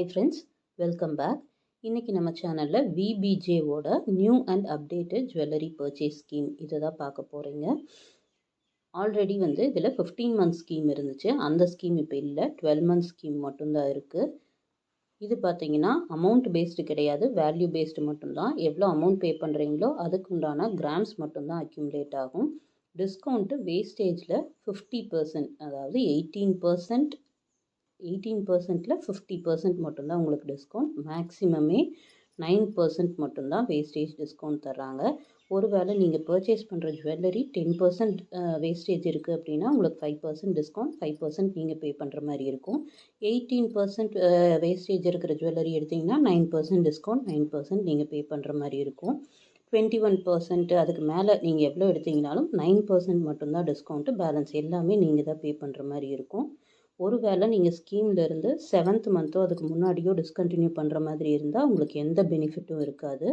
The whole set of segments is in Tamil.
Hi friends, welcome back. இன்றைக்கி நம்ம சேனலில் விபிஜேவோட new and updated jewellery purchase scheme இதை தான் பார்க்க போகிறீங்க. ஆல்ரெடி இதில் 15 மந்த்ஸ் ஸ்கீம் இருந்துச்சு. அந்த ஸ்கீம் இப்போ இல்லை, 12 மந்த்ஸ் ஸ்கீம் மட்டும்தான் இருக்குது. இது பார்த்தீங்கன்னா அமௌண்ட் பேஸ்டு கிடையாது, வேல்யூ பேஸ்டு மட்டும்தான். எவ்வளோ அமௌண்ட் பே பண்ணுறீங்களோ அதுக்கு உண்டான கிராம்ஸ் மட்டும்தான் அக்யூமுலேட் ஆகும். டிஸ்கவுண்ட்டு வேஸ்டேஜில் 50%, அதாவது 18%, 18%ல் 50% மட்டும்தான் உங்களுக்கு டிஸ்கவுண்ட். மேக்ஸிமமே 9% மட்டும்தான் வேஸ்டேஜ் டிஸ்கவுண்ட் தர்றாங்க. ஒருவேளை நீங்கள் பர்ச்சேஸ் பண்ணுற ஜுவல்லரி 10% வேஸ்டேஜ் இருக்குது அப்படின்னா உங்களுக்கு 5% டிஸ்கவுண்ட், 5% நீங்கள் பே பண்ணுற மாதிரி இருக்கும். 18% வேஸ்டேஜ் இருக்கிற ஜுவல்லரி எடுத்திங்கன்னா 9% டிஸ்கவுண்ட், 9% நீங்கள் பே பண்ணுற மாதிரி இருக்கும். 21% அதுக்கு மேலே நீங்கள் எவ்வளோ எடுத்தீங்கனாலும் 9% மட்டும்தான் டிஸ்கவுண்ட்டு. பேலன்ஸ் எல்லாமே நீங்கள் தான் பே பண்ணுற மாதிரி இருக்கும். ஒருவேளை நீங்கள் ஸ்கீம்லேருந்து 7th மந்த்தோ அதுக்கு முன்னாடியோ டிஸ்கண்டினியூ பண்ணுற மாதிரி இருந்தால் உங்களுக்கு எந்த பெனிஃபிட்டும் இருக்காது.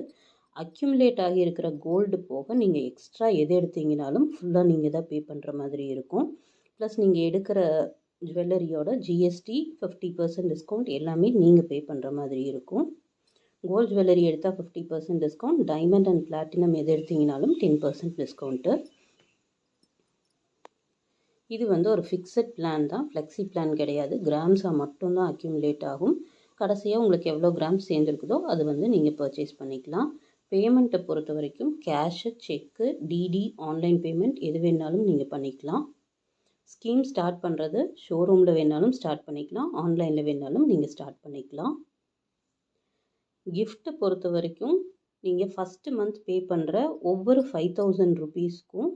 அக்யூமுலேட் ஆகி இருக்கிற கோல்டு போக நீங்கள் எக்ஸ்ட்ரா எது எடுத்தீங்கனாலும் ஃபுல்லாக நீங்கள் தான் பே பண்ணுற மாதிரி இருக்கும். ப்ளஸ் நீங்கள் எடுக்கிற ஜுவல்லரியோட ஜிஎஸ்டி 50% டிஸ்கவுண்ட் எல்லாமே நீங்கள் பே பண்ணுற மாதிரி இருக்கும். கோல்டு ஜுவல்லரி எடுத்தால் 50% டிஸ்கவுண்ட், டைமண்ட் அண்ட் பிளாட்டினம் எது எடுத்தீங்கனாலும் 10% டிஸ்கவுண்ட்டு. இது ஒரு ஃபிக்ஸட் பிளான் தான், ஃப்ளெக்ஸி பிளான் கிடையாது. கிராம்ஸாக மட்டும்தான் அக்யூமுலேட் ஆகும். கடைசியாக உங்களுக்கு எவ்வளோ கிராம்ஸ் சேர்ந்துருக்குதோ அது நீங்கள் பர்ச்சேஸ் பண்ணிக்கலாம். பேமெண்ட்டை பொறுத்த வரைக்கும் கேஷு, செக்கு, டிடி, ஆன்லைன் பேமெண்ட் எது வேணாலும் நீங்கள் பண்ணிக்கலாம். ஸ்கீம் ஸ்டார்ட் பண்ணுறது ஷோரூமில் வேணாலும் ஸ்டார்ட் பண்ணிக்கலாம், ஆன்லைனில் வேணாலும் நீங்கள் ஸ்டார்ட் பண்ணிக்கலாம். கிஃப்ட்டை பொறுத்த வரைக்கும் நீங்கள் ஃபஸ்ட்டு மந்த் பே பண்ணுற ஒவ்வொரு 5000 ருபீஸ்க்கும்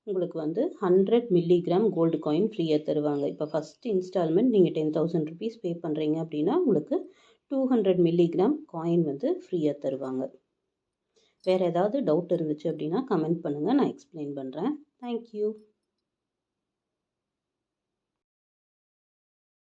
உங்களுக்கு 100 மில்லிகிராம் கோல்டு காயின் ஃப்ரீயாக தருவாங்க. இப்போ ஃபஸ்ட் இன்ஸ்டால்மெண்ட் நீங்கள் 10,000 ருபீஸ் பே பண்ணுறீங்க அப்படின்னா உங்களுக்கு 200 மில்லிகிராம் காயின் ஃப்ரீயாக தருவாங்க. வேறு ஏதாவது டவுட் இருந்துச்சு அப்படின்னா கமெண்ட் பண்ணுங்கள், நான் எக்ஸ்பிளைன் பண்ணுறேன். தேங்க்யூ.